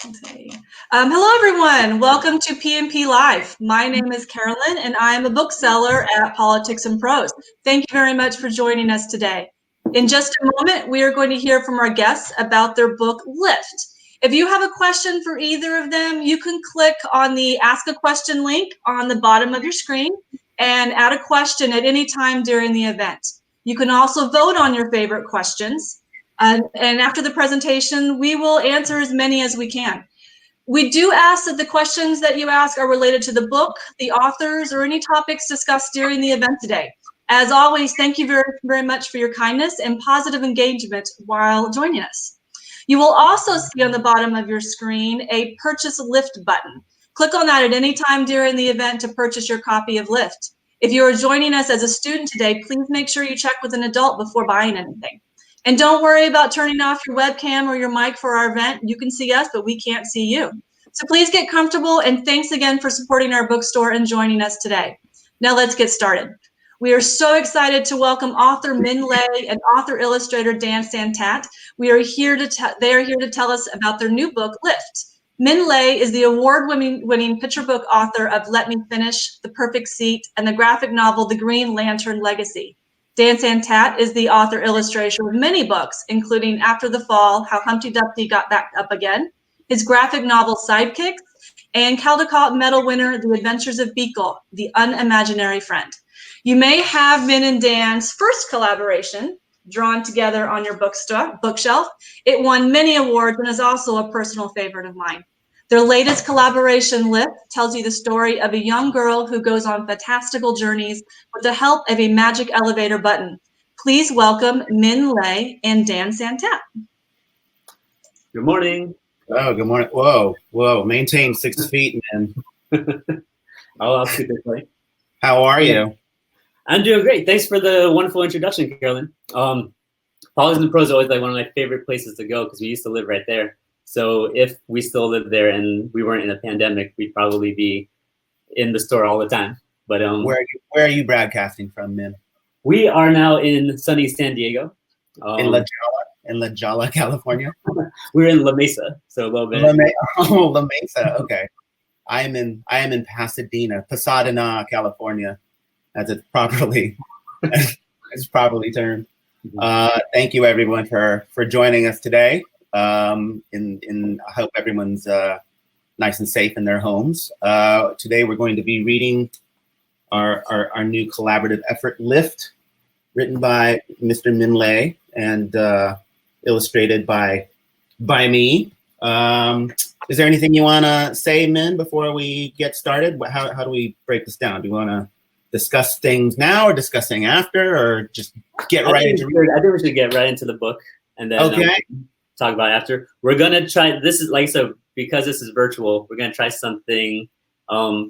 Okay. Hello, everyone. Welcome to PNP Live. My name is Carolyn, and I'm a bookseller at Politics and Prose. Thank you very much for joining us today. In just a moment, we are going to hear from our guests about their book, Lift. If you have a question for either of them, you can click on the Ask a Question link on the bottom of your screen and add a question at any time during the event. You can also vote on your favorite questions. And after the presentation, we will answer as many as we can. We do ask that the questions that you ask are related to the book, the authors, or any topics discussed during the event today. As always, thank you very, very much for your kindness and positive engagement while joining us. You will also see on the bottom of your screen a Purchase Lift button. Click on that at any time during the event to purchase your copy of Lift. If you are joining us as a student today, please make sure you check with an adult before buying anything. And don't worry about turning off your webcam or your mic for our event. You can see us, but we can't see you. So please get comfortable, and thanks again for supporting our bookstore and joining us today. Now let's get started. We are so excited to welcome author Minh and author-illustrator Dan Santat. They are here to tell us about their new book, Lift. Minh is the award-winning picture book author of Let Me Finish, The Perfect Seat, and the graphic novel The Green Lantern Legacy. Dan Santat is the author-illustrator of many books, including After the Fall, How Humpty Dumpty Got Back Up Again, his graphic novel Sidekicks, and Caldecott Medal winner The Adventures of Beagle, The Unimaginary Friend. You may have Minh and Dan's first collaboration drawn together on your bookshelf. It won many awards and is also a personal favorite of mine. Their latest collaboration, Lift, tells you the story of a young girl who goes on fantastical journeys with the help of a magic elevator button. Please welcome Minh and Dan Santat. Good morning. Oh, good morning. Whoa. Maintain 6 feet, man. I'll keep it quick. How are you? I'm doing great. Thanks for the wonderful introduction, Carolyn. Politics and Prose is always like one of my favorite places to go because we used to live right there. So if we still lived there and we weren't in a pandemic, we'd probably be in the store all the time. But where are you broadcasting from, Minh? We are now in sunny San Diego. In La Jolla, California. We're in La Mesa, so a little bit. La Mesa. Okay. I am in Pasadena, California, as it's properly termed. Thank you everyone for joining us today. I hope everyone's nice and safe in their homes. Today we're going to be reading our new collaborative effort, Lift, written by Mr. Minh and illustrated by me. Is there anything you want to say, Minh, before we get started? How do we break this down? Do you want to discuss things now or discussing after, or just get right into it? I think we should get right into the book and then talk about it after. We're going to try, this is like, so because this is virtual, we're going to try something.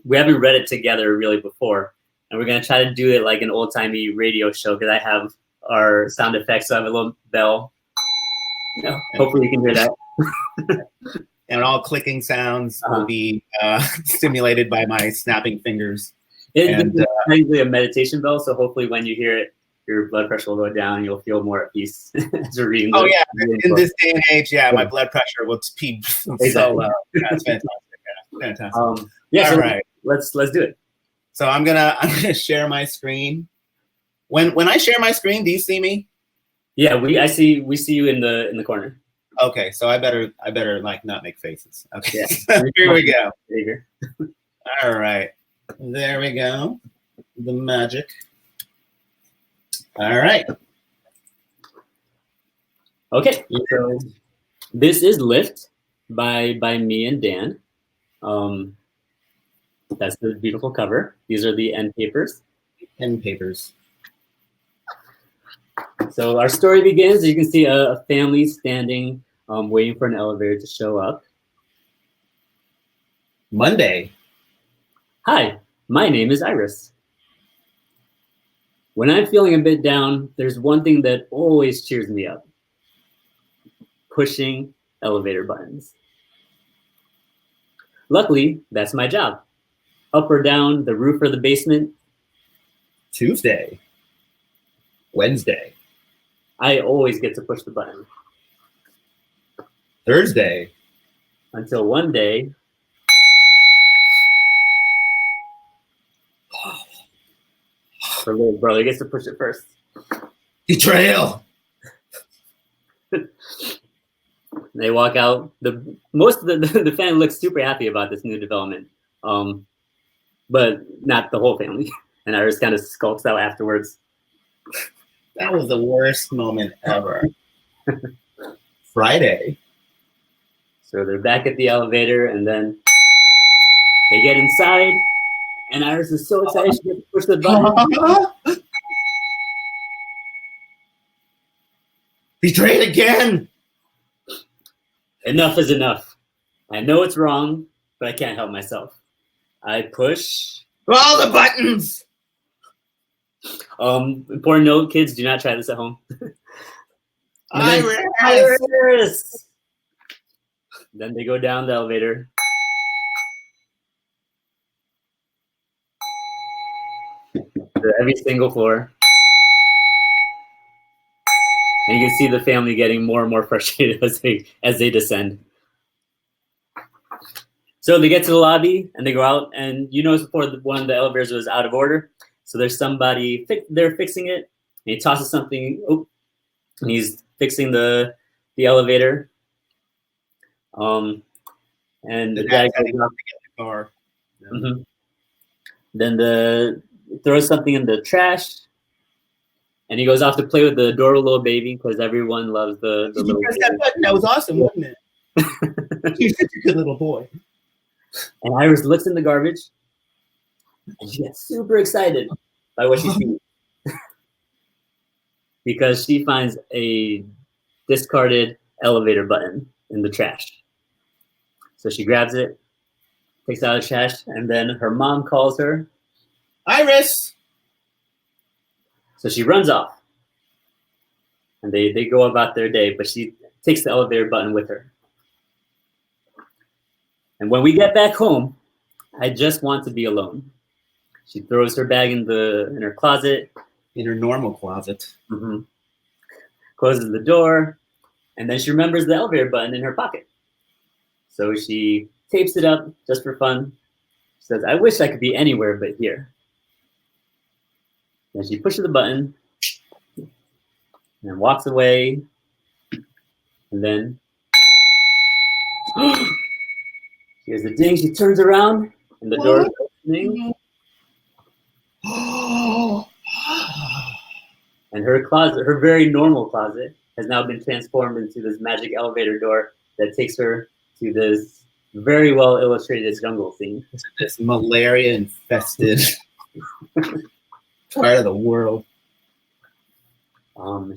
We haven't read it together really before, and we're going to try to do it like an old-timey radio show because I have our sound effects. So I have a little bell. Hopefully you can hear that. And all clicking sounds will be stimulated by my snapping fingers. It's technically a meditation bell, so hopefully when you hear it, your blood pressure will go down and you'll feel more at peace as you're reading. Oh, yeah. In this day and age, my blood pressure will be so low. That's fantastic. Fantastic. All right. Let's do it. So I'm gonna share my screen. When I share my screen, do you see me? Yeah, we see you in the corner. Okay, so I better like not make faces. Okay, yeah. Here we go. All right, there we go. The magic. All right. Okay, so this is Lift by me and Dan. That's the beautiful cover. These are the end papers. So our story begins. You can see a family standing, waiting for an elevator to show up. Monday. Hi, my name is Iris. When I'm feeling a bit down, there's one thing that always cheers me up. Pushing elevator buttons. Luckily, that's my job. Up or down, the roof or the basement. Tuesday. Wednesday. I always get to push the button. Thursday. Until one day, her little brother gets to push it first. Betrayal. They walk out. Most of the family looks super happy about this new development, but not the whole family. And Iris kind of skulks out afterwards. That was the worst moment ever. Friday. So they're back at the elevator, and then they get inside, and Iris is so excited she gets to push the button. Betrayed again. Enough is enough. I know it's wrong, but I can't help myself. I push all the buttons. Important note, kids, do not try this at home. Iris. Then they go down the elevator. To every single floor. And you can see the family getting more and more frustrated as they descend. So they get to the lobby and they go out, and you notice before one of the elevators was out of order. So there's somebody they're fixing it, and he tosses something. Oh, and he's fixing the elevator. And the dad goes out to get the car. Yeah. Mm-hmm. Then throws something in the trash. And he goes off to play with the adorable little baby because everyone loves the little baby. That button? That was awesome, wasn't it? He's such a good little boy. And Iris looks in the garbage, and she gets super excited by what she sees. Because she finds a discarded elevator button in the trash. So she grabs it, takes it out of the trash, and then her mom calls her. Iris! So she runs off, and they go about their day, but she takes the elevator button with her. And when we get back home, I just want to be alone. She throws her bag in her closet. In her normal closet. Mm-hmm. Closes the door, and then she remembers the elevator button in her pocket. So she tapes it up just for fun. She says, I wish I could be anywhere but here. Then she pushes the button and then walks away. And then she hears the ding. She turns around and the door is opening. And her closet, her very normal closet, has now been transformed into this magic elevator door that takes her to this very well illustrated jungle scene. This malaria infested part of the world.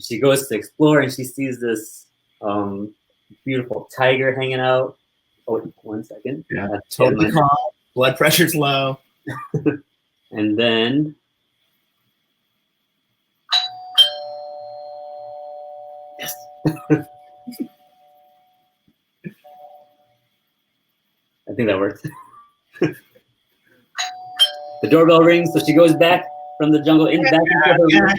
She goes to explore and she sees this beautiful tiger hanging out. Oh, 1 second. Yeah, totally calm. Blood pressure's low. And then yes. I think that worked. The doorbell rings, so she goes back from the jungle back into her room.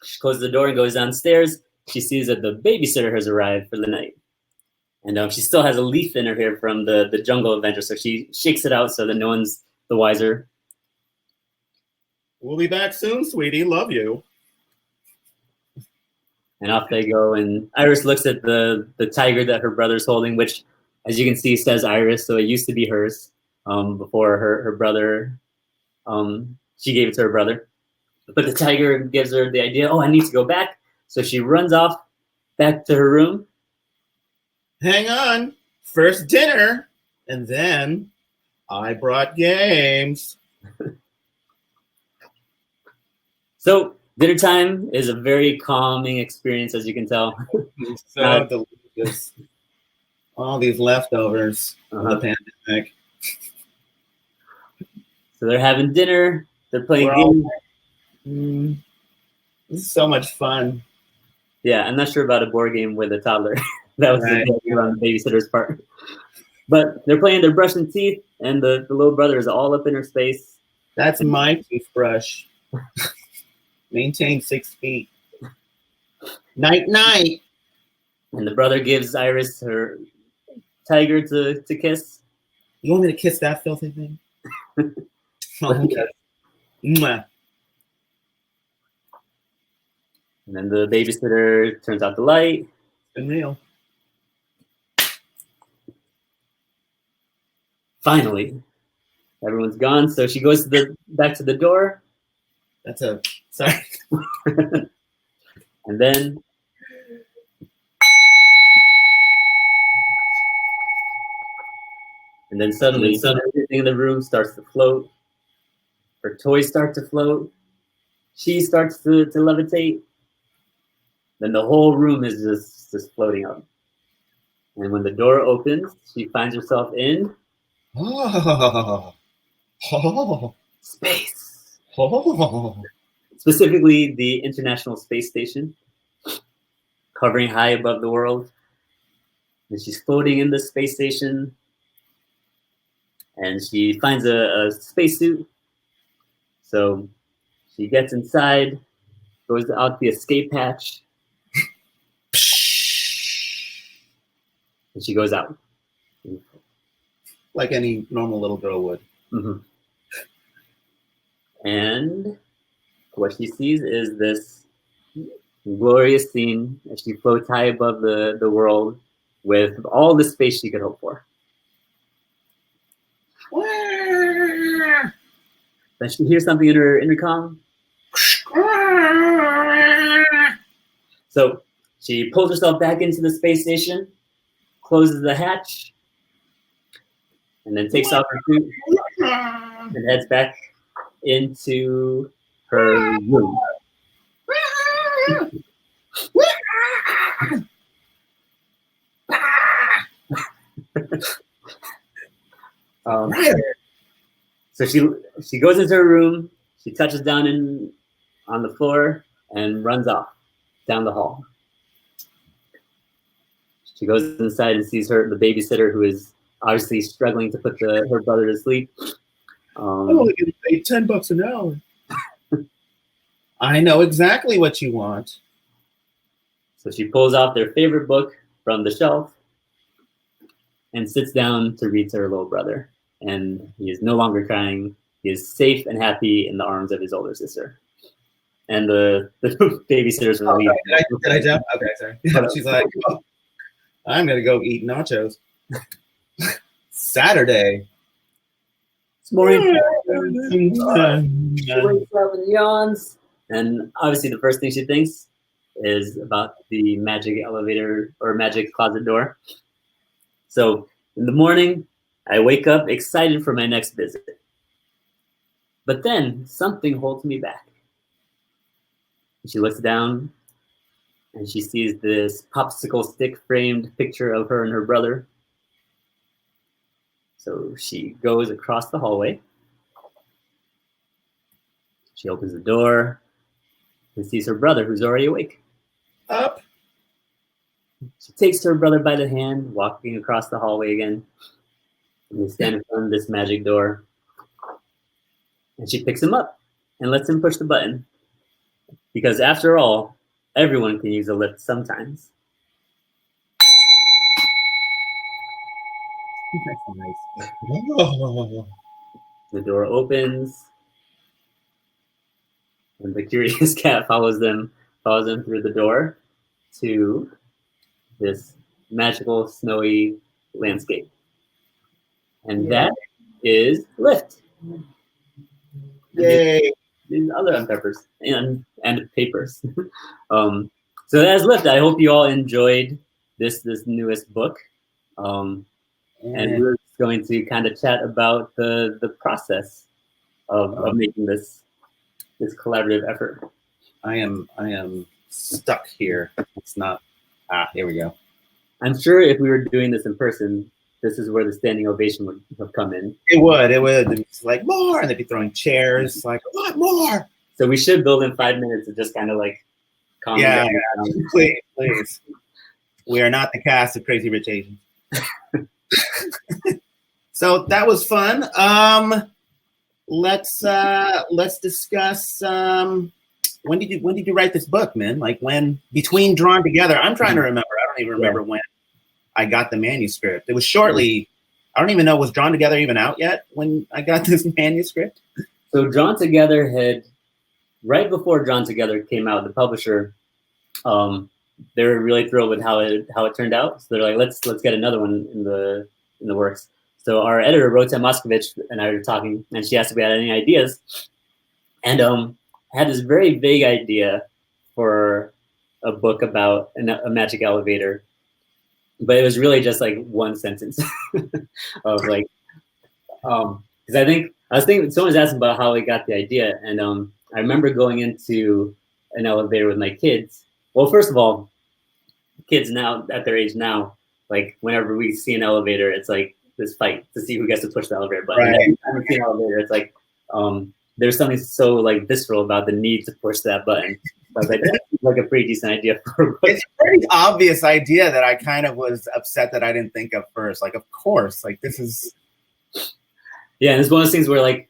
She closes the door and goes downstairs. She sees that the babysitter has arrived for the night. And she still has a leaf in her hair from the jungle adventure, so she shakes it out so that no one's the wiser. We'll be back soon, sweetie. Love you. And off they go, and Iris looks at the tiger that her brother's holding, which, as you can see, says Iris, so it used to be hers before her brother, she gave it to her brother. But the tiger gives her the idea, oh, I need to go back. So she runs off back to her room. Hang on. First dinner, and then I brought games. So dinner time is a very calming experience, as you can tell. It's so delicious. All these leftovers of the pandemic. So they're having dinner. They're playing games. This is so much fun. Yeah, I'm not sure about a board game with a toddler. That was the thing on the babysitter's part. But they're playing, they're brushing teeth, and the little brother is all up in her space. That's my toothbrush. Maintain 6 feet. Night, night. And the brother gives Iris her tiger to kiss. You want me to kiss that filthy thing? Okay. Mwah. And then the babysitter turns out the light. It's been real. Finally, everyone's gone. So she goes back to the door. That's a sorry. And then suddenly everything in the room starts to float. Her toys start to float. She starts to levitate. Then the whole room is just floating up. And when the door opens, she finds herself in space. Specifically, the International Space Station, hovering high above the world. And she's floating in the space station. And she finds a spacesuit. So she gets inside, goes out the escape hatch, and she goes out. Like any normal little girl would. Mm-hmm. And what she sees is this glorious scene as she floats high above the world with all the space she could hope for. Then she hears something in her intercom. So she pulls herself back into the space station, closes the hatch, and then takes off her suit and heads back into her room. So she goes into her room, she touches down on the floor and runs off down the hall. She goes inside and sees the babysitter, who is obviously struggling to put her brother to sleep. Oh, you paid $10 an hour. I know exactly what you want. So she pulls out their favorite book from the shelf and sits down to read to her little brother. And he is no longer crying. He is safe and happy in the arms of his older sister. And the babysitter's relieved. Did I jump? Okay, sorry. She's like, oh, I'm going to go eat nachos. Saturday. It's morning. She wakes up and yawns. And obviously the first thing she thinks is about the magic elevator or magic closet door. So in the morning, I wake up excited for my next visit. But then something holds me back. She looks down and she sees this popsicle stick framed picture of her and her brother. So she goes across the hallway. She opens the door and sees her brother, who's already awake. Up. She takes her brother by the hand, walking across the hallway again. And they stand in front of this magic door. And she picks him up and lets him push the button. Because after all, everyone can use a lift sometimes. That's nice. Oh. The door opens. And the curious cat follows them through the door to this magical snowy landscape. And that is Lift. Yay. These other unpeppers and papers. So that is Lift. I hope you all enjoyed this newest book. And we're just going to kind of chat about the process of making this collaborative effort. I am stuck here. It's not. Here we go. I'm sure if we were doing this in person, this is where the standing ovation would have come in. It would. It's like more, and they'd be throwing chairs. Like, what more? So we should build in 5 minutes to just kind of like calm down. Please. We are not the cast of Crazy Rich Asians. So that was fun. Let's discuss when did you write this book, man? Like when between Drawn Together, I'm trying to remember. I don't even remember when I got the manuscript. It was shortly. I don't even know, was Drawn Together even out yet when I got this manuscript? So Drawn Together had, right before Drawn Together came out, the publisher, they were really thrilled with how it turned out. So they're like, let's get another one in the works. So our editor, Rota Moskovich, and I were talking, and she asked if we had any ideas. And I had this very vague idea for a book about a magic elevator. But it was really just like one sentence of like, because I was thinking someone was asking about how I got the idea, and I remember going into an elevator with my kids. Well, first of all, kids now at their age now, like whenever we see an elevator, it's like this fight to see who gets to push the elevator button. Right. Every time we see an elevator, it's like there's something so like visceral about the need to push that button. I was like, that's like a pretty decent idea for a book. It's a pretty obvious idea that I kind of was upset that I didn't think of first. Like, of course, like this is. Yeah, and it's one of those things where like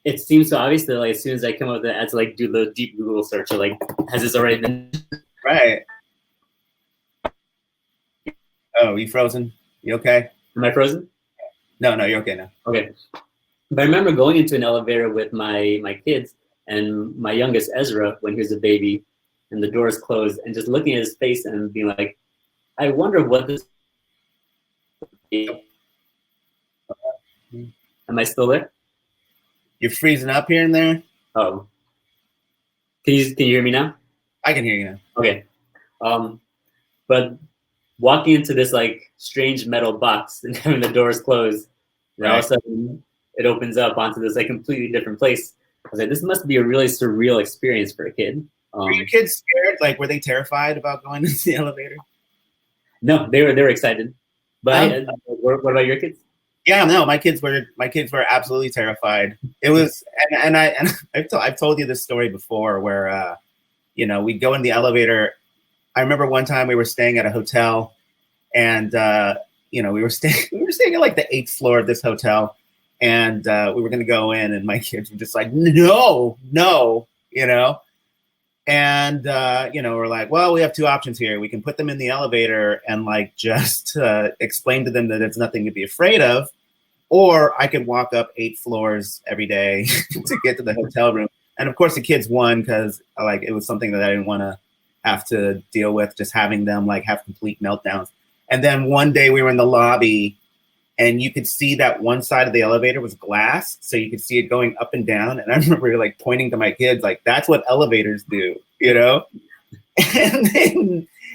it seems so obvious that like as soon as I come up with it, I had to like do the deep Google search or like, has this already been? Right. Oh, you frozen? You okay? Am I frozen? No, you're okay now. Okay. But I remember going into an elevator with my kids and my youngest Ezra when he was a baby, and the doors closed, and just looking at his face and being like, I wonder what this is. Am I still there? You're freezing up here and there. Oh. Can you hear me now? I can hear you now. Okay. But walking into this like strange metal box and having the doors closed, and all of a sudden it opens up onto this like completely different place. I was like, this must be a really surreal experience for a kid. Were your kids scared? Like, were they terrified about going into the elevator? No, they were excited. But what about your kids? Yeah, no, my kids were absolutely terrified. It was, and I've told you this story before where we'd go in the elevator. I remember one time we were staying at a hotel, and we were staying at like the 8th floor of this hotel, and we were going to go in, and my kids were just like, no, and we're like, well, we have two options here. We can put them in the elevator and like just explain to them that it's nothing to be afraid of, or I could walk up 8 floors every day to get to the hotel room. And of course, the kids won because like it was something that I didn't want to have to deal with, just having them like have complete meltdowns. And then one day we were in the lobby, and you could see that one side of the elevator was glass, so you could see it going up and down. And I remember like pointing to my kids, like, that's what elevators do, And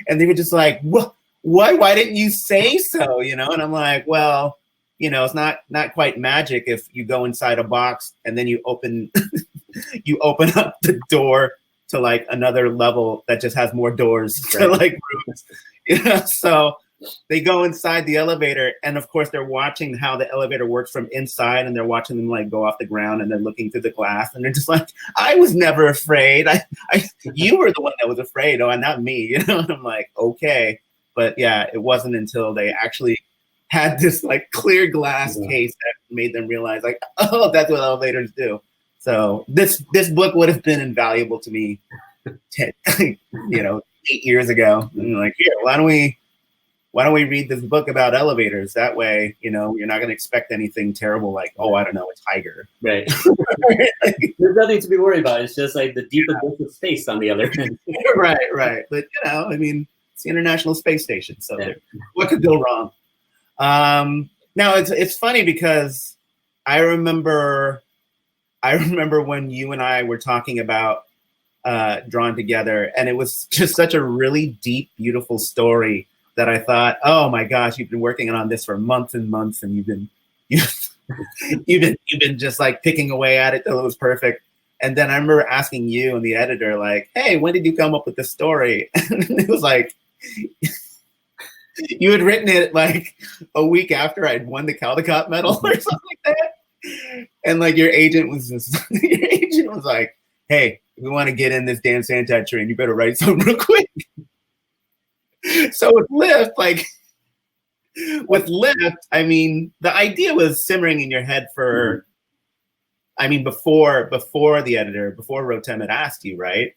they were just like, what? Why didn't you say so? And I'm like, well, it's not quite magic if you go inside a box and then you open you open up the door to like another level that just has more doors to like rooms. So they go inside the elevator, and of course they're watching how the elevator works from inside, and they're watching them like go off the ground, and they're looking through the glass, and they're just like, I was never afraid. You were the one that was afraid, and not me, And I'm like, okay. But yeah, it wasn't until they actually had this like clear glass case that made them realize like, oh, that's what elevators do. So this book would have been invaluable to me 8 years ago. And like, here, why don't we read this book about elevators? That way, you're not going to expect anything terrible like, oh, I don't know, a tiger. Right. There's nothing to be worried about. It's just like the deep abyss of space on the other end. Right. But, it's the International Space Station. So what could go wrong? Now, it's funny because I remember when you and I were talking about Drawn Together, and it was just such a really deep, beautiful story that I thought, oh my gosh, you've been working on this for months and months, and you've been just like picking away at it till it was perfect. And then I remember asking you and the editor, like, hey, when did you come up with this story? And it was like, you had written it like a week after I'd won the Caldecott medal or something like that. And like your agent was like, hey, if we want to get in this damn Santat train, you better write something real quick. So with Lift, I mean, the idea was simmering in your head for, I mean, before the editor, before Rotem had asked you, right?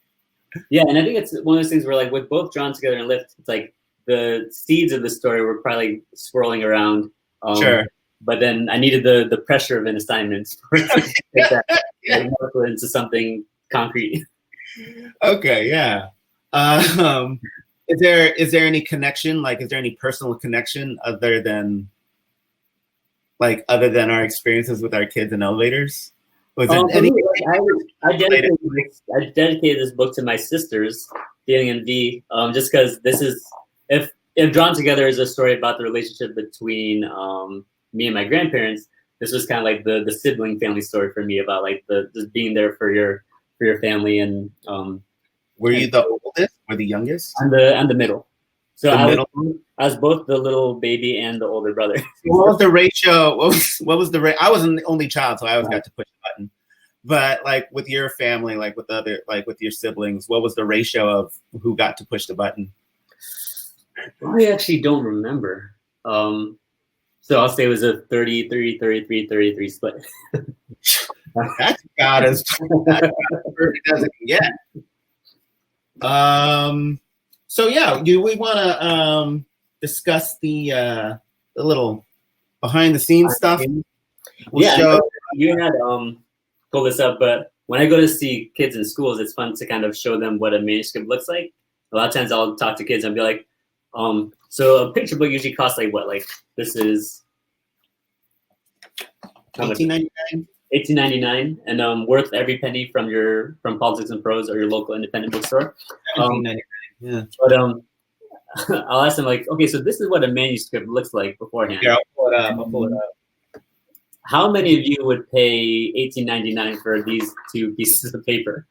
Yeah, and I think it's one of those things where, like, with both Drawn Together and Lift, it's like the seeds of the story were probably swirling around. Sure. But then I needed the pressure of an assignment to take that into something concrete. Okay, yeah. Is there any connection? Like, is there any personal connection other than our experiences with our kids in elevators? Was it any? I dedicated this book to my sisters, Dealing and V, just because this is if Drawn Together is a story about the relationship between me and my grandparents. This was kind of like the sibling family story for me, about like the just being there for your family. And were you the oldest or the youngest? I'm the middle. So I was both the little baby and the older brother. What was the ratio? What was the ratio? I was an only child, so I always got to push the button. But like with your family, like with your siblings, what was the ratio of who got to push the button? I actually don't remember. So I'll say it was a 33, 33, 33 split. That's about as perfect as it can get. So yeah, do we want to discuss the little behind the scenes stuff? You had pull this up, but when I go to see kids in schools, it's fun to kind of show them what a manuscript looks like. A lot of times I'll talk to kids and be like, so a picture book usually costs like what? Like this is $18.99, and worth every penny from Politics and Prose or your local independent bookstore. Yeah. But I'll ask them like, okay, so this is what a manuscript looks like beforehand. Yeah, I'll pull it up. How many of you would pay $18.99 for these two pieces of paper?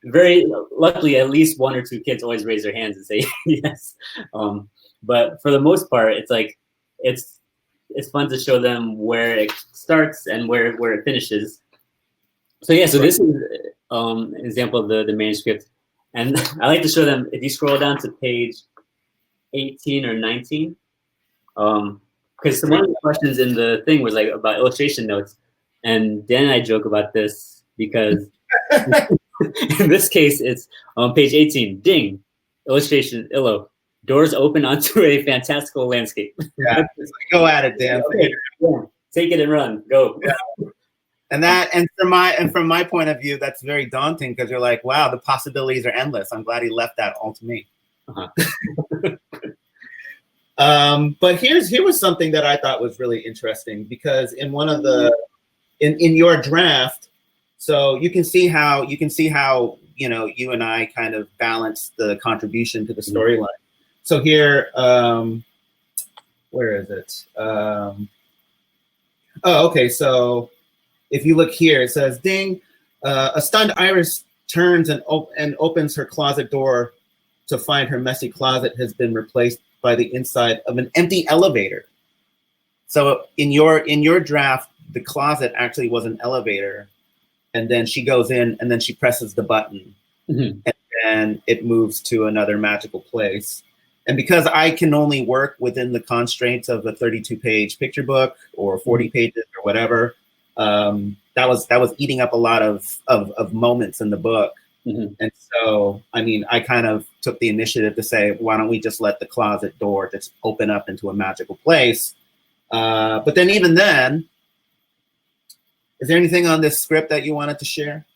Very luckily, at least one or two kids always raise their hands and say yes. But for the most part, it's like it's fun to show them where it starts and where it finishes. So yeah, so this is an example of the manuscript, and I like to show them if you scroll down to page 18 or 19. Because one of the questions in the thing was like about illustration notes, and Dan and I joke about this because in this case it's on page 18. Ding, illustration illo. Doors open onto a fantastical landscape. Yeah, go at it, Dan. Okay. Yeah. Take it and run. Go. Yeah. And from my point of view, that's very daunting because you're like, wow, the possibilities are endless. I'm glad he left that all to me. But here was something that I thought was really interesting, because in one of the in your draft, so you can see how you and I kind of balance the contribution to the storyline. So here, where is it? Okay. So if you look here, it says, "Ding!" A stunned Iris turns and opens her closet door to find her messy closet has been replaced by the inside of an empty elevator. So in your draft, the closet actually was an elevator, and then she goes in and then she presses the button, and then it moves to another magical place. And because I can only work within the constraints of a 32-page picture book or 40 pages or whatever, that was eating up a lot of moments in the book. And so, I mean, I kind of took the initiative to say, why don't we just let the closet door just open up into a magical place? But then even then, is there anything on this script that you wanted to share?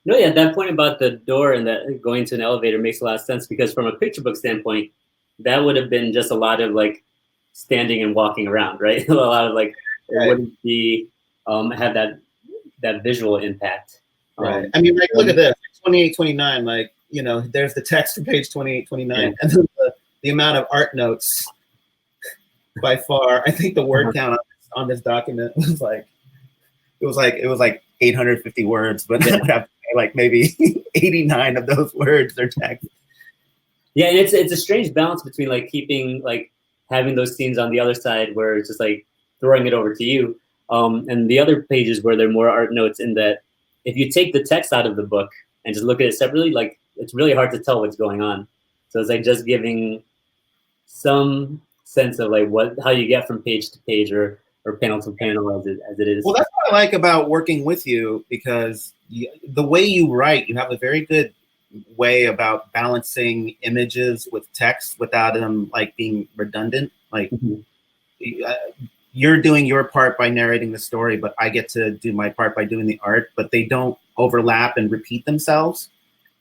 No, yeah, that point about the door and that going to an elevator makes a lot of sense, because from a picture book standpoint, that would have been just a lot of like standing and walking around, right? A lot of like, it wouldn't be have that visual impact. Right. I mean, like, look at this, 28, 29, like, there's the text for page 28, 29, and then the amount of art notes by far, I think the word count on this document was like, it was like 850 words, but I would have to say like maybe 89 of those words are text. Yeah, and it's a strange balance between like keeping like having those scenes on the other side where it's just like throwing it over to you, and the other pages where there are more art notes, in that if you take the text out of the book and just look at it separately, like it's really hard to tell what's going on. So it's like just giving some sense of like how you get from page to page, or or panel to panel as it is. Well, that's what I like about working with you, because the way you write, you have a very good way about balancing images with text without them like being redundant. Like you're doing your part by narrating the story, but I get to do my part by doing the art, but they don't overlap and repeat themselves,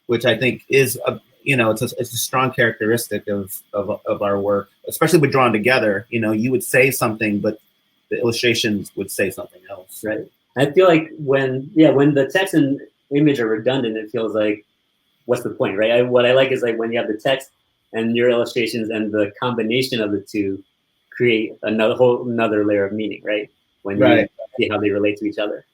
which I think is it's a strong characteristic of our work, especially with Drawn Together. You would say something, but the illustrations would say something else. Right. I feel like when the text and image are redundant, it feels like, what's the point, right? What I like is like when you have the text and your illustrations, and the combination of the two create another layer of meaning, right? When you see how they relate to each other.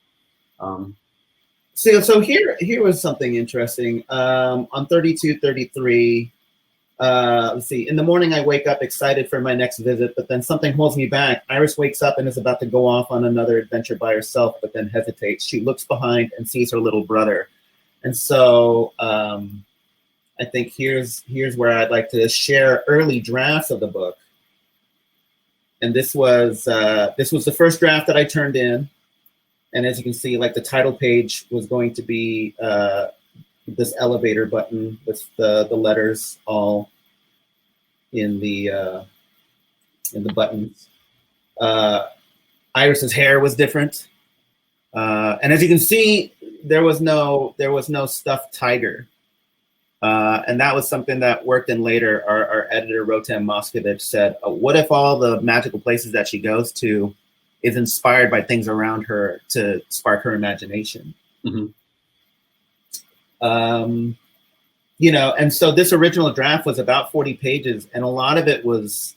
So here was something interesting. On 32-33, let's see. In the morning, I wake up excited for my next visit, but then something holds me back. Iris wakes up and is about to go off on another adventure by herself, but then hesitates. She looks behind and sees her little brother. And so I think here's where I'd like to share early drafts of the book. And this was the first draft that I turned in. And as you can see, like the title page was going to be this elevator button with the letters all in the buttons. Iris's hair was different. And as you can see, there was no stuffed tiger. And that was something that worked in later. Our editor, Rotem Moskovich, said, what if all the magical places that she goes to is inspired by things around her to spark her imagination? And so this original draft was about 40 pages, and a lot of it was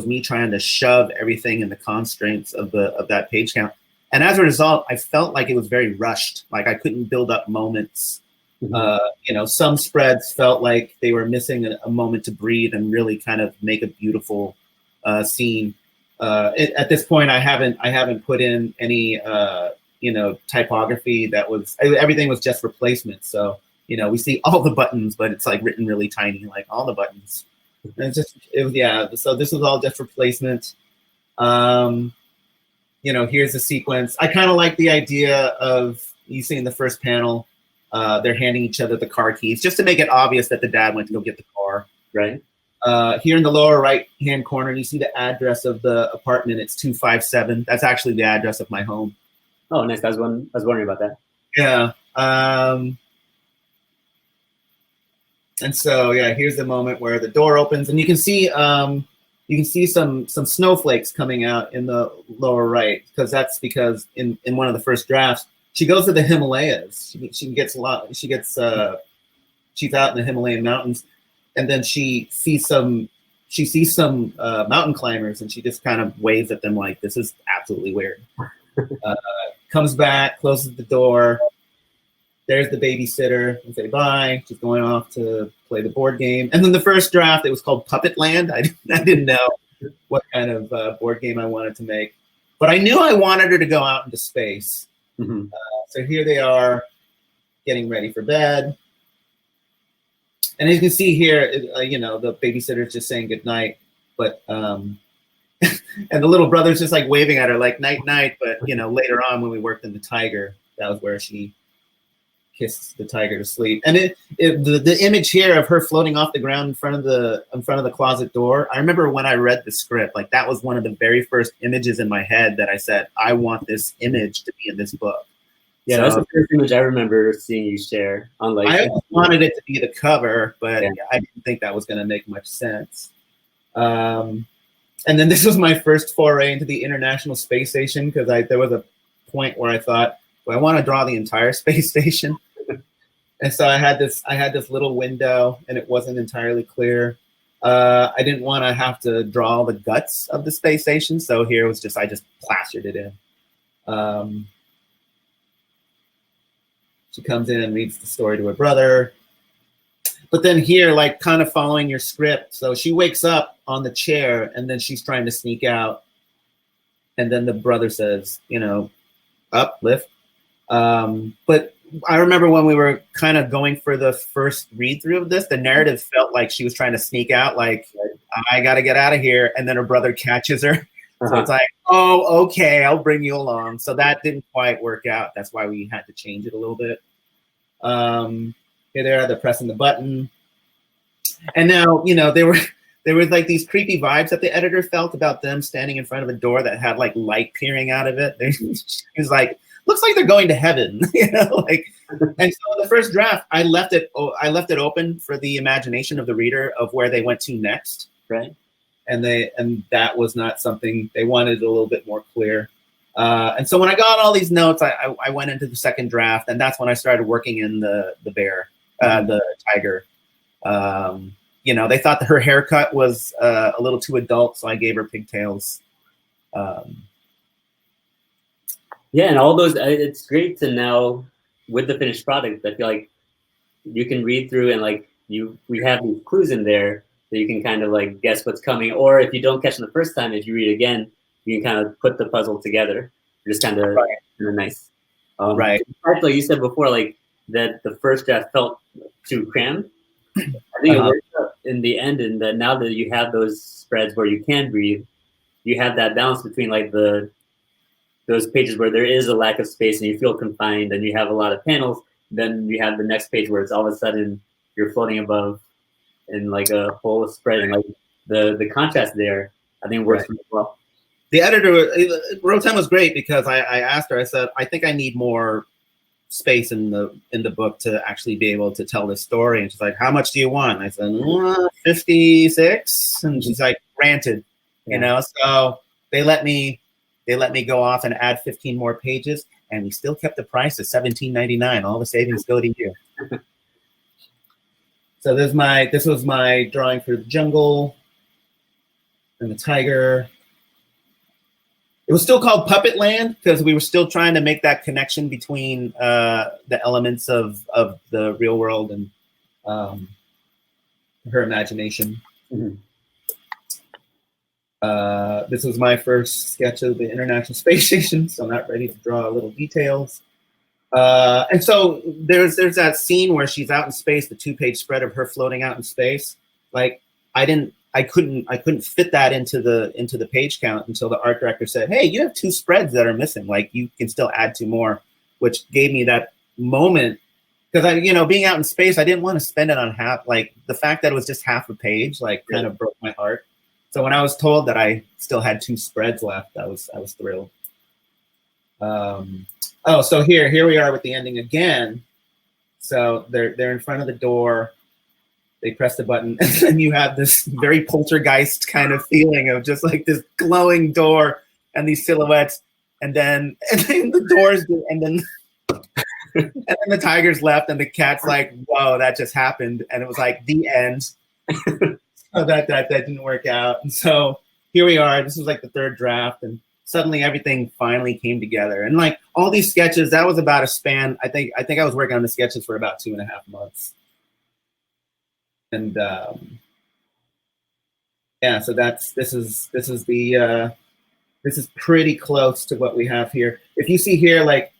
me trying to shove everything in the constraints of that page count. And as a result, I felt like it was very rushed. Like I couldn't build up moments. Some spreads felt like they were missing a moment to breathe and really kind of make a beautiful scene. At this point, I haven't put in any typography. Everything was just replacement. So we see all the buttons, but it's like written really tiny, like all the buttons. And so this was all just replacement. Here's the sequence. I kind of like the idea of, you see in the first panel, they're handing each other the car keys just to make it obvious that the dad went to go get the car. Right. Here in the lower right-hand corner, you see the address of the apartment. It's 257. That's actually the address of my home. Oh, nice. I was wondering about that. Yeah. And so, here's the moment where the door opens, and you can see some snowflakes coming out in the lower right, because in one of the first drafts, she goes to the Himalayas. She's out in the Himalayan mountains, and then she sees some mountain climbers, and she just kind of waves at them like, this is absolutely weird. Comes back, closes the door. There's the babysitter, and say bye. She's going off to play the board game. And then the first draft, it was called Puppet Land. I didn't know what kind of board game I wanted to make, but I knew I wanted her to go out into space. So here they are getting ready for bed. And as you can see here, the babysitter's just saying goodnight, but and the little brother's just like waving at her like night, night. But later on when we worked in the tiger, that was where she kissed the tiger to sleep. And the image here of her floating off the ground in front of the closet door. I remember when I read the script, like that was one of the very first images in my head that I said, I want this image to be in this book. Yeah, so, that's the first image I remember seeing you share. I wanted it to be the cover, but I didn't think that was going to make much sense. And then this was my first foray into the International Space Station, because there was a point where I thought, well, I want to draw the entire space station. And so I had this little window, and it wasn't entirely clear. I didn't want to have to draw all the guts of the space station, so here was I just plastered it in. She comes in and reads the story to her brother. But then here, like kind of following your script. So she wakes up on the chair, and then she's trying to sneak out. And then the brother says, up, lift. But I remember when we were kind of going for the first read through of this, the narrative felt like she was trying to sneak out, like, I got to get out of here. And then her brother catches her. So it's like, oh, okay, I'll bring you along. So that didn't quite work out. That's why we had to change it a little bit. Here they are, they're pressing the button. And now, you know, there was like these creepy vibes that the editor felt about them standing in front of a door that had like light peering out of it. It was like, looks like they're going to heaven, you know, like. And so the first draft, I left it open for the imagination of the reader of where they went to next, right? And that was not something they wanted, a little bit more clear. And so when I got all these notes, I went into the second draft, and that's when I started working in the bear, the tiger. You know, they thought that her haircut was a little too adult, so I gave her pigtails. Yeah, and all those, it's great to now, with the finished product, I feel like you can read through and like we have these clues in there that you can kind of like guess what's coming. Or if you don't catch them the first time, if you read again, you can kind of put the puzzle together. Just kind of nice. Right. Like you said before, like that the first draft felt too crammed. I think it worked out in the end, and that now that you have those spreads where you can breathe, you have that balance between like those pages where there is a lack of space and you feel confined and you have a lot of panels. Then you have the next page where it's all of a sudden you're floating above in like a whole spread, and like the contrast there, I think works really well. The editor, Rotem, was great because I asked her, I said, I think I need more space in the book to actually be able to tell this story. And she's like, how much do you want? And I said, 56. And she's like, granted, you know. So they let me go off and add 15 more pages, and we still kept the price at $17.99. All the savings go to you. So this was my drawing for the jungle and the tiger. It was still called Puppet Land because we were still trying to make that connection between the elements of the real world and her imagination. Mm-hmm. This was my first sketch of the International Space Station, so I'm not ready to draw little details. And so there's that scene where she's out in space, the 2-page spread of her floating out in space. Like I couldn't fit that into the page count until the art director said, hey, you have 2 spreads that are missing. Like you can still add 2 more, which gave me that moment. Because being out in space, I didn't want to spend it on half. Like the fact that it was just half a page, like kind of broke my heart. So when I was told that I still had 2 spreads left, I was thrilled. So here we are with the ending again. So they're in front of the door. They press the button, and then you have this very poltergeist kind of feeling of just like this glowing door and these silhouettes, and then the doors, and then the tiger's left, and the cat's like, "Whoa, that just happened," and it was like the end. So that didn't work out, and so here we are. This was like the 3rd draft, and suddenly everything finally came together. And like all these sketches, that was about a span. I think I was working on the sketches for about 2.5 months. And so this is pretty close to what we have here. If you see here, like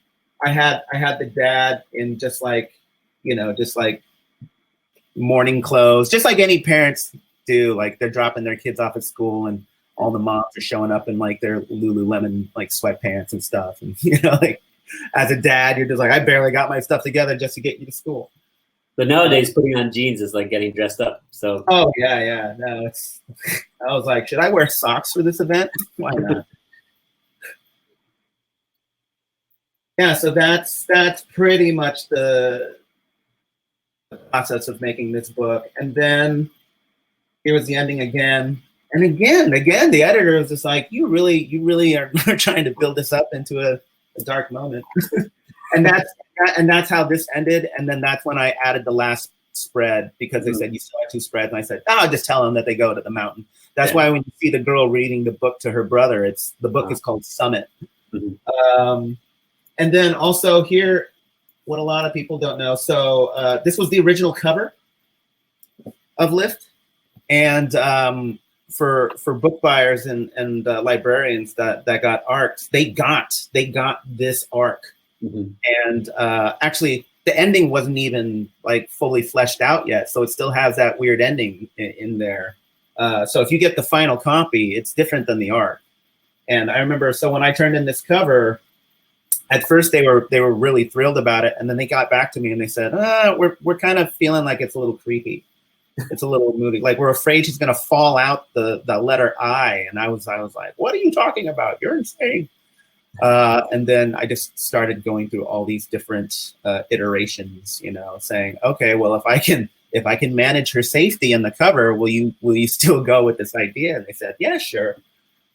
I had the dad in just like morning clothes, just like any parents do. Like they're dropping their kids off at school, and all the moms are showing up in like their Lululemon like sweatpants and stuff. And like as a dad, you're just like, I barely got my stuff together just to get you to school. But nowadays, putting on jeans is like getting dressed up. So. Oh yeah. No, it's. I was like, should I wear socks for this event? Why not? Yeah. So that's pretty much the process of making this book, and then here was the ending again, and again. The editor was just like, you really are trying to build this up into a dark moment, and that's how this ended. And then that's when I added the last spread because they said you still have 2 spreads, and I said, I'll just tell them that they go to the mountain. That's why when you see the girl reading the book to her brother, the book is called Summit. Mm-hmm. And then also here, what a lot of people don't know. So this was the original cover of Lift, and for book buyers and librarians that got arcs, they got this arc. Mm-hmm. And actually, the ending wasn't even like fully fleshed out yet, so it still has that weird ending in there. So if you get the final copy, it's different than the arc. And I remember, so when I turned in this cover, at first they were really thrilled about it, and then they got back to me and they said, we're kind of feeling like it's a little creepy. It's a little moody. Like, we're afraid she's gonna fall out the letter I. And I was like, what are you talking about? You're insane. And then I just started going through all these different iterations, saying, okay, well, if I can manage her safety in the cover, will you still go with this idea? And they said, yeah, sure.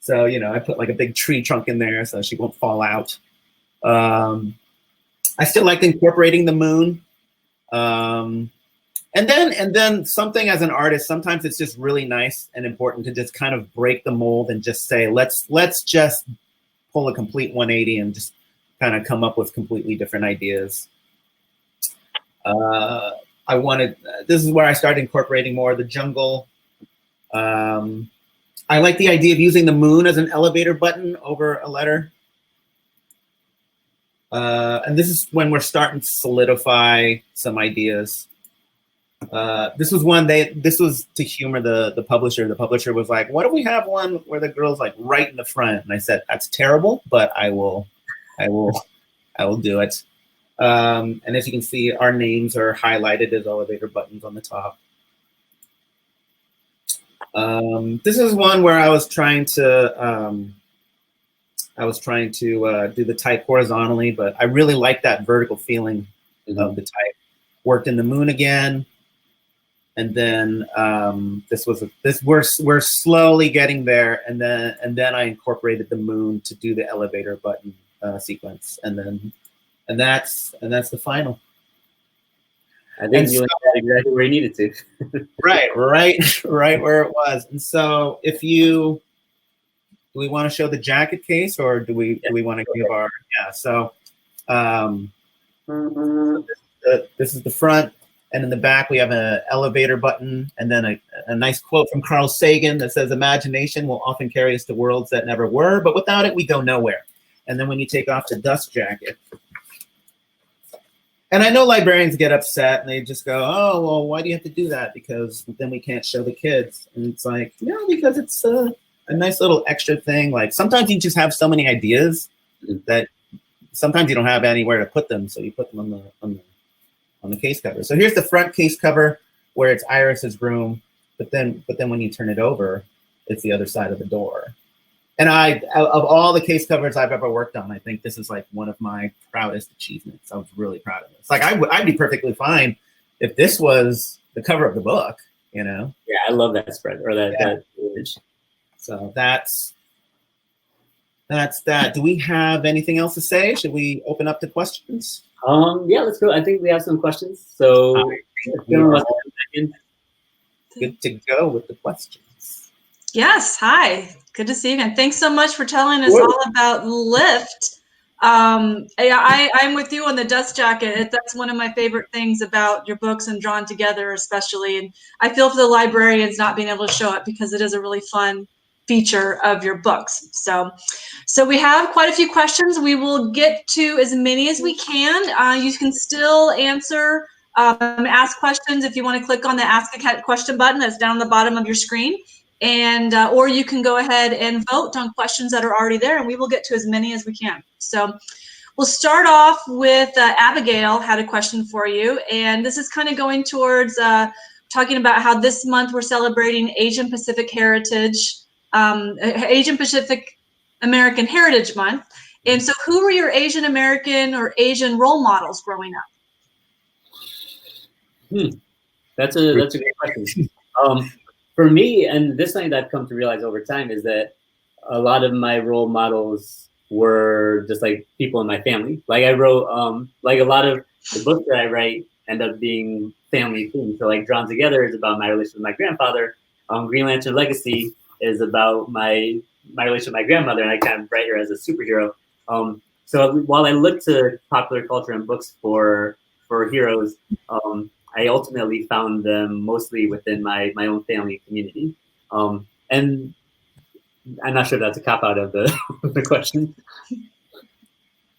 So, I put like a big tree trunk in there so she won't fall out. I still liked incorporating the moon. And then something as an artist, sometimes it's just really nice and important to just kind of break the mold and just say, let's just pull a complete 180 and just kind of come up with completely different ideas. This is where I started incorporating more of the jungle. I like the idea of using the moon as an elevator button over a letter. And this is when we're starting to solidify some ideas. This was to humor the publisher. The publisher was like, what if we have one where the girl's like right in the front? And I said, that's terrible, but I will do it. And as you can see, our names are highlighted as elevator buttons on the top. This is one where I was trying to do the type horizontally, but I really like that vertical feeling of the type. Worked in the moon again. And then we're slowly getting there, and then I incorporated the moon to do the elevator button sequence, and that's the final. I think you went exactly where you needed to. right where it was. And so, do we want to show the jacket case, or do we want to give our So, this is the front. And in the back, we have an elevator button, and then a nice quote from Carl Sagan that says, imagination will often carry us to worlds that never were, but without it, we go nowhere. And then when you take off the dust jacket. And I know librarians get upset, and they just go, oh, well, why do you have to do that? Because then we can't show the kids. And it's like, because it's a nice little extra thing. Like, sometimes you just have so many ideas that sometimes you don't have anywhere to put them, so you put them on the case cover. So here's the front case cover where it's Iris's room, but then when you turn it over, it's the other side of the door. And of all the case covers I've ever worked on, I think this is like one of my proudest achievements. I was really proud of this. Like, I'd be perfectly fine if this was the cover of the book, Yeah, I love that spread or that image. So that's that. Do we have anything else to say? Should we open up to questions? Yeah, let's go. I think we have some questions. So good to go with the questions. Yes, hi. Good to see you again. Thanks so much for telling us all about Lift. I'm with you on the dust jacket. That's one of my favorite things about your books and Drawn Together especially. And I feel for the librarians not being able to show it because it is a really fun feature of your books. So we have quite a few questions. We will get to as many as we can. You can still answer, ask questions if you want to click on the Ask a Question button that's down the bottom of your screen. And or you can go ahead and vote on questions that are already there, and we will get to as many as we can. So we'll start off with Abigail had a question for you, and this is kind of going towards talking about how this month we're celebrating Asian Pacific Heritage, Asian Pacific American Heritage Month. And so who were your Asian American or Asian role models growing up? That's a great question. For me, and this thing that I've come to realize over time is that a lot of my role models were just like people in my family. Like I wrote, like a lot of the books that I write end up being family themes. So like Drawn Together is about my relationship with my grandfather. Green Lantern Legacy is about my relationship with my grandmother, and I kind of write her as a superhero. So while I look to popular culture and books for heroes, I ultimately found them mostly within my own family community. And I'm not sure if that's a cop out of the question.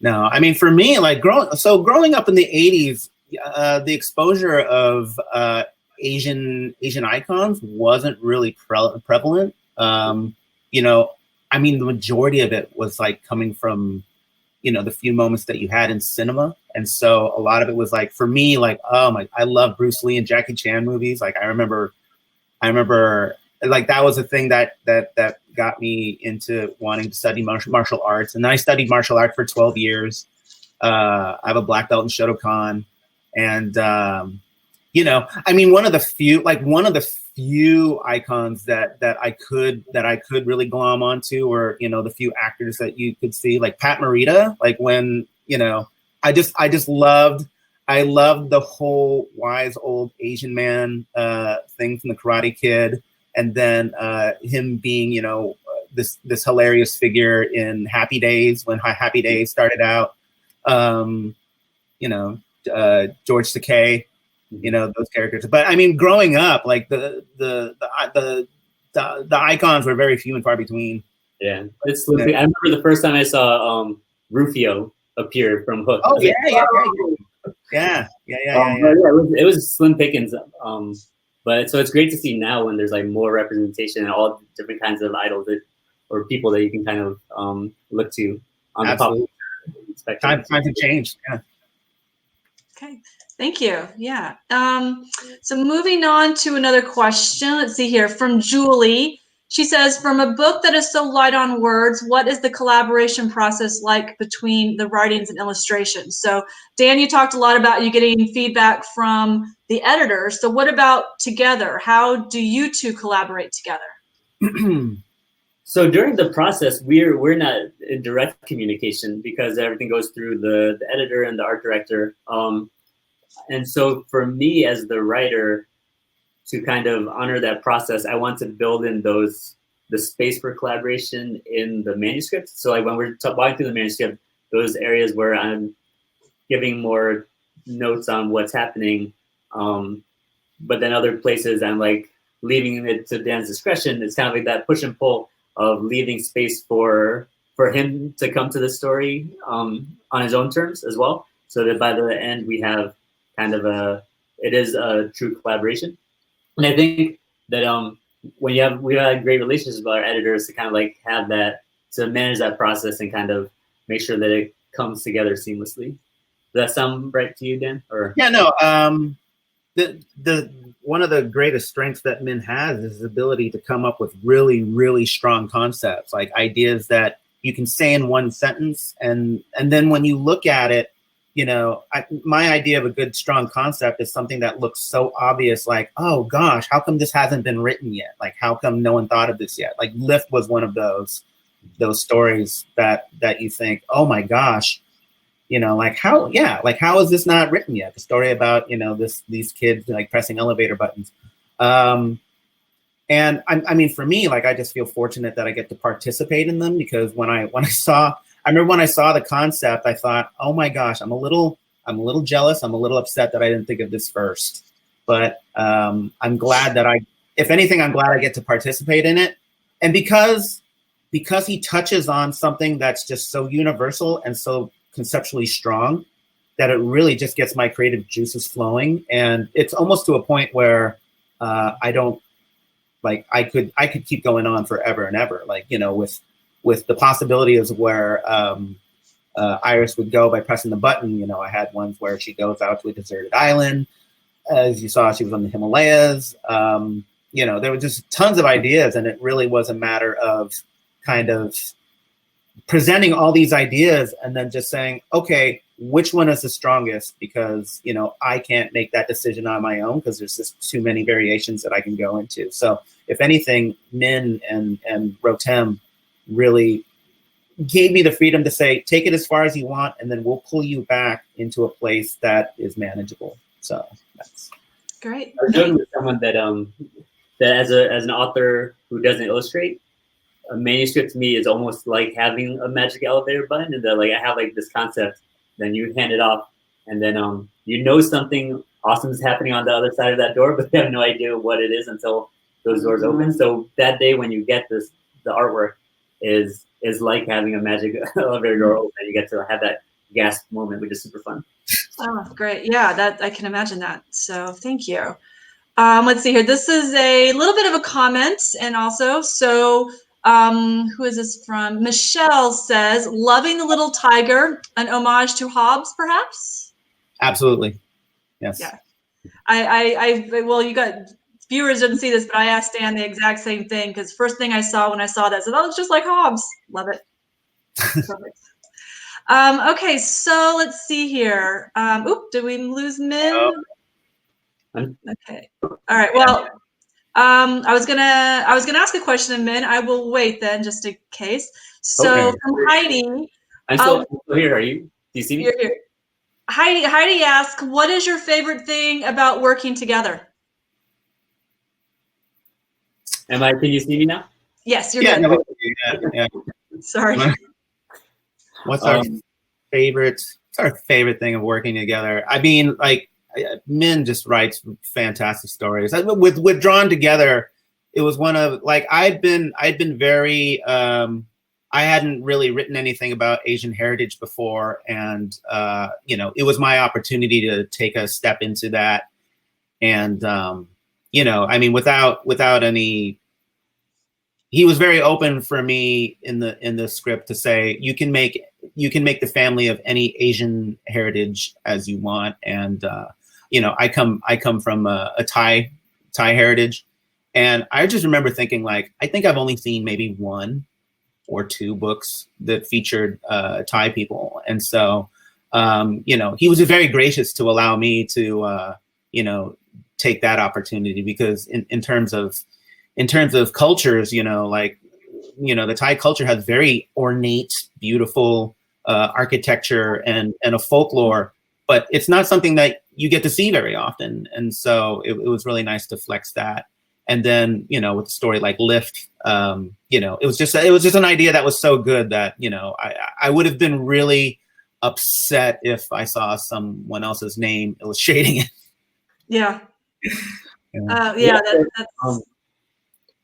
No, I mean, for me, like growing up in the 80s, the exposure of Asian icons wasn't really prevalent. I mean, the majority of it was like coming from, you know, the few moments that you had in cinema. And so a lot of it was like, for me, like, oh my, I love Bruce Lee and Jackie Chan movies. Like I remember like that was a thing that got me into wanting to study martial arts. And then I studied martial art for 12 years. I have a black belt in Shotokan. And, you know, I mean, one of the few icons that I could really glom onto, or, you know, the few actors that you could see, like Pat Morita, like when, you know, I loved the whole wise old Asian man thing from the Karate Kid. And then him being, you know, this hilarious figure in Happy Days, when Happy Days started out, you know, George Takei, you know, those characters. But I mean, growing up, like the icons were very few and far between. Yeah, it's. I remember the first time I saw Rufio appear from Hook. Oh yeah, like, yeah. It was slim pickings. But so it's great to see now when there's like more representation and all different kinds of idols or people that you can kind of look to on Absolutely. the pop spectrum. Times have changed. Yeah. Okay, thank you. Yeah. So moving on to another question. Let's see here from Julie. She says, from a book that is so light on words, what is the collaboration process like between the writings and illustrations? So Dan, you talked a lot about you getting feedback from the editor. So what about together? How do you two collaborate together? So during the process, we're not in direct communication because everything goes through the editor and the art director. And so for me as the writer, to kind of honor that process, I want to build in the space for collaboration in the manuscript. So like when we're walking through the manuscript, those areas where I'm giving more notes on what's happening, but then other places I'm like leaving it to Dan's discretion. It's kind of like that push and pull of leaving space for him to come to the story on his own terms as well. So that by the end we have kind of it is a true collaboration. And I think that we had great relationships with our editors to kind of like have that, to manage that process and kind of make sure that it comes together seamlessly. Does that sound right to you, Dan? Or yeah, no. The one of the greatest strengths that Minh has is his ability to come up with really, really strong concepts, like ideas that you can say in one sentence, and then when you look at it, you know, my idea of a good, strong concept is something that looks so obvious, like, oh gosh, how come this hasn't been written yet? Like, how come no one thought of this yet? Like Lift was one of those stories that you think, oh my gosh, you know, like how is this not written yet? The story about, you know, these kids like pressing elevator buttons. And I mean, for me, like, I just feel fortunate that I get to participate in them, because I remember when I saw the concept, I thought, oh my gosh, I'm a little jealous. I'm a little upset that I didn't think of this first. But I'm glad that if anything, I'm glad I get to participate in it. And because he touches on something that's just so universal and so conceptually strong, that it really just gets my creative juices flowing. And it's almost to a point where I don't, like, I could keep going on forever and ever, like, you know, with the possibilities of where Iris would go by pressing the button. You know, I had ones where she goes out to a deserted island. As you saw, she was on the Himalayas. You know, there were just tons of ideas, and it really was a matter of kind of presenting all these ideas and then just saying, okay, which one is the strongest? Because, you know, I can't make that decision on my own because there's just too many variations that I can go into. So if anything, Minh and Rotem really gave me the freedom to say, take it as far as you want, and then we'll pull you back into a place that is manageable. So that's great. I was joking with someone that as an author who doesn't illustrate, a manuscript to me is almost like having a magic elevator button, and that like I have like this concept, then you hand it off, and then you know something awesome is happening on the other side of that door, but you have no idea what it is until those doors open. So that day when you get the artwork is like having a magic elevator door open. You get to have that gasp moment, which is super fun. Oh, great. Yeah, that I can imagine that. So thank you. Let's see here. This is a little bit of a comment, and also, so Who is this from? Michelle says, loving the little tiger, an homage to Hobbes, perhaps? Absolutely. Yes. Yeah. Well, you got viewers didn't see this, but I asked Dan the exact same thing because first thing I saw when I saw that, I said, oh, it's just like Hobbes. Love it. Perfect. Okay, so let's see here. Did we lose Minh? Okay. All right. Well, I was gonna ask a question in Minh. I will wait then, just in case. So from Heidi. I'm still here. Are you? Do you see me? You're here. Heidi asks, what is your favorite thing about working together? Can you see me now? Yes, you're good. No, yeah. Sorry. What's our favorite thing of working together? I mean, like, Minh just writes fantastic stories. With Drawn Together, it was one of, like, I'd been very, I hadn't really written anything about Asian heritage before. And, it was my opportunity to take a step into that. And, I mean, without any, he was very open for me in the script to say, you can make the family of any Asian heritage as you want. And, I come from a Thai heritage. And I just remember thinking, like, I think I've only seen maybe 1 or 2 books that featured Thai people. And so, he was very gracious to allow me to, take that opportunity, because in terms of cultures, the Thai culture has very ornate, beautiful architecture and a folklore, but it's not something that you get to see very often. And so it was really nice to flex that. And then, with a story like Lift, it was just an idea that was so good that, I would have been really upset if I saw someone else's name illustrating it. Yeah.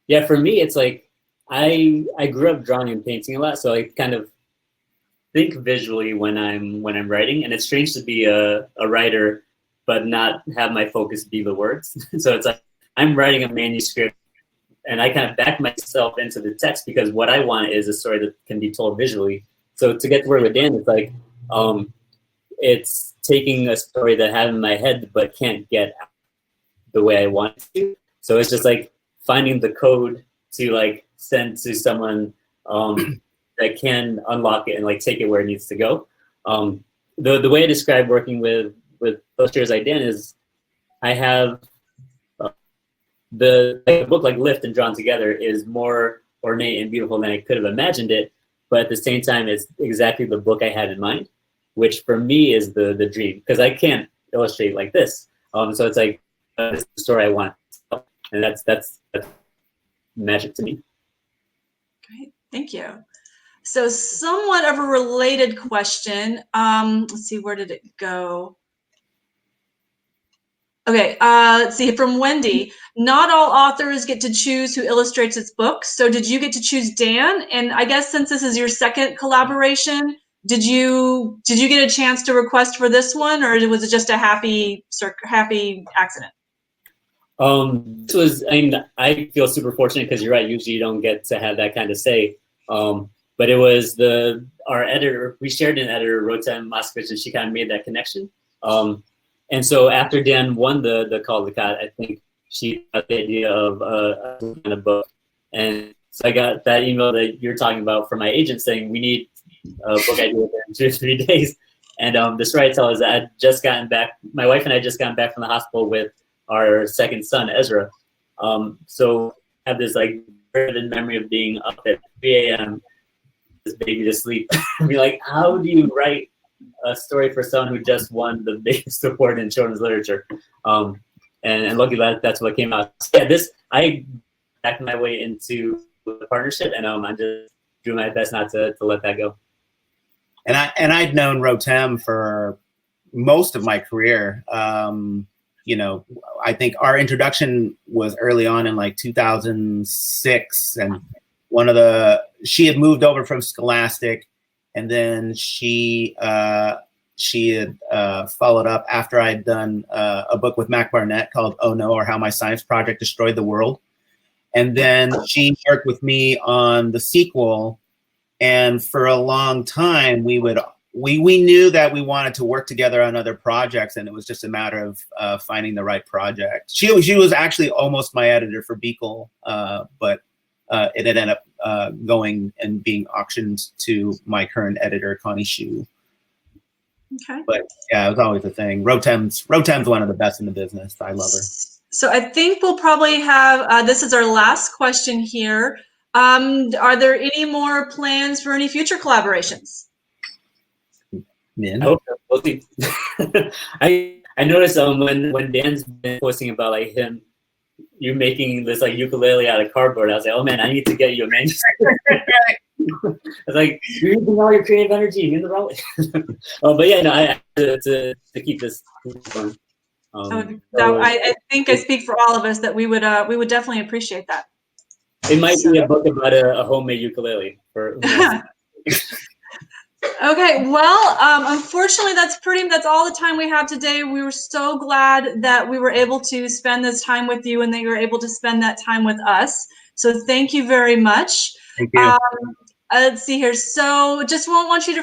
Yeah, for me, it's like I grew up drawing and painting a lot, so I kind of think visually when I'm writing, and it's strange to be a writer but not have my focus be the words. So it's like I'm writing a manuscript and I kind of back myself into the text because what I want is a story that can be told visually. So to get to work with Dan, it's like it's taking a story that I have in my head but can't get out the way I want to. So it's just like finding the code to like send to someone that can unlock it and like take it where it needs to go. The way I describe working with illustrators like Dan is I have a book like Lift and Drawn Together is more ornate and beautiful than I could have imagined it, but at the same time, it's exactly the book I had in mind, which for me is the dream, because I can't illustrate like this. So it's like this is the story I want, and that's magic to me. Great, thank you. So somewhat of a related question. Let's see, where did it go? Okay, let's see, from Wendy. Not all authors get to choose who illustrates its books. So did you get to choose Dan? And I guess since this is your second collaboration, did you get a chance to request for this one, or was it just a happy accident? This was, I feel super fortunate because you're right, usually you don't get to have that kind of say. But it was our editor, we shared an editor, Rotem Moskovich, and she kind of made that connection. And so after Dan won the Call to Cat, I think she got the idea of a book. And so I got that email that you're talking about from my agent saying, we need a book idea in 2 or 3 days. And the story I tell is that I'd just gotten back, my wife and I just gotten back from the hospital with our second son, Ezra. So I have this like vivid memory of being up at 3 a.m., this baby to sleep. Be like, how do you write a story for someone who just won the biggest award in children's literature? And luckily that's what came out. So yeah, I backed my way into the partnership, and I just do my best not to let that go. And I'd known Rotem for most of my career. I think our introduction was early on in like 2006, and she had moved over from Scholastic, and then she had followed up after I'd done a book with Mac Barnett called Oh No, or How My Science Project Destroyed the World. And then she worked with me on the sequel. And for a long time, we knew that we wanted to work together on other projects, and it was just a matter of finding the right project. She was actually almost my editor for Beagle, but it had ended up going and being auctioned to my current editor, Connie Shu. Okay. But yeah, it was always a thing. Rotem's one of the best in the business. I love her. So I think we'll probably have, this is our last question here. Are there any more plans for any future collaborations? Min? I hope so. I noticed when Dan's been posting about like you making this like ukulele out of cardboard, I was like, oh man, I need to get you a manuscript. I was like, you're using all your creative energy in the wrong way. But yeah, no, I have to keep this fun. I think I speak for all of us that we would definitely appreciate that. It might be a book about a homemade ukulele for. Okay, well, unfortunately, that's all the time we have today. We were so glad that we were able to spend this time with you and that you were able to spend that time with us. So thank you very much. Thank you. Let's see here. So just don't want to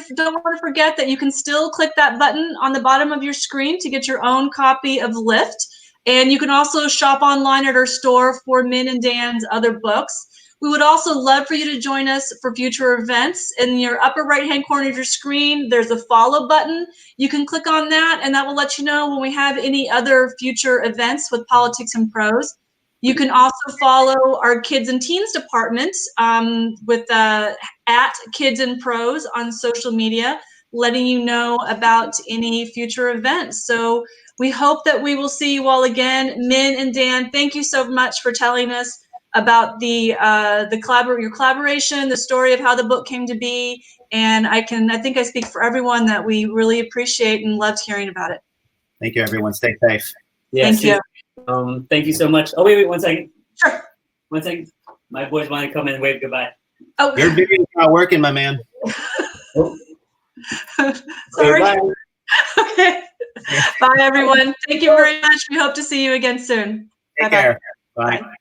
forget that you can still click that button on the bottom of your screen to get your own copy of Lift. And you can also shop online at our store for Min and Dan's other books. We would also love for you to join us for future events. In your upper right-hand corner of your screen, there's a follow button. You can click on that, and that will let you know when we have any other future events with Politics and Prose. You can also follow our Kids and Teens department with at Kids and Prose on social media, letting you know about any future events. So we hope that we will see you all again. Min and Dan, thank you so much for telling us about your collaboration, the story of how the book came to be, and I think I speak for everyone that we really appreciate and loved hearing about it. Thank you, everyone. Stay safe. Yes, thank you. Thank you so much. Oh wait, 1 second. Sure. 1 second. My boys want to come in and wave goodbye. Oh, your video's not working, my man. Oh. Sorry. Okay, bye. Okay. Bye, everyone. Thank you very much. We hope to see you again soon. Take care. Bye. Bye.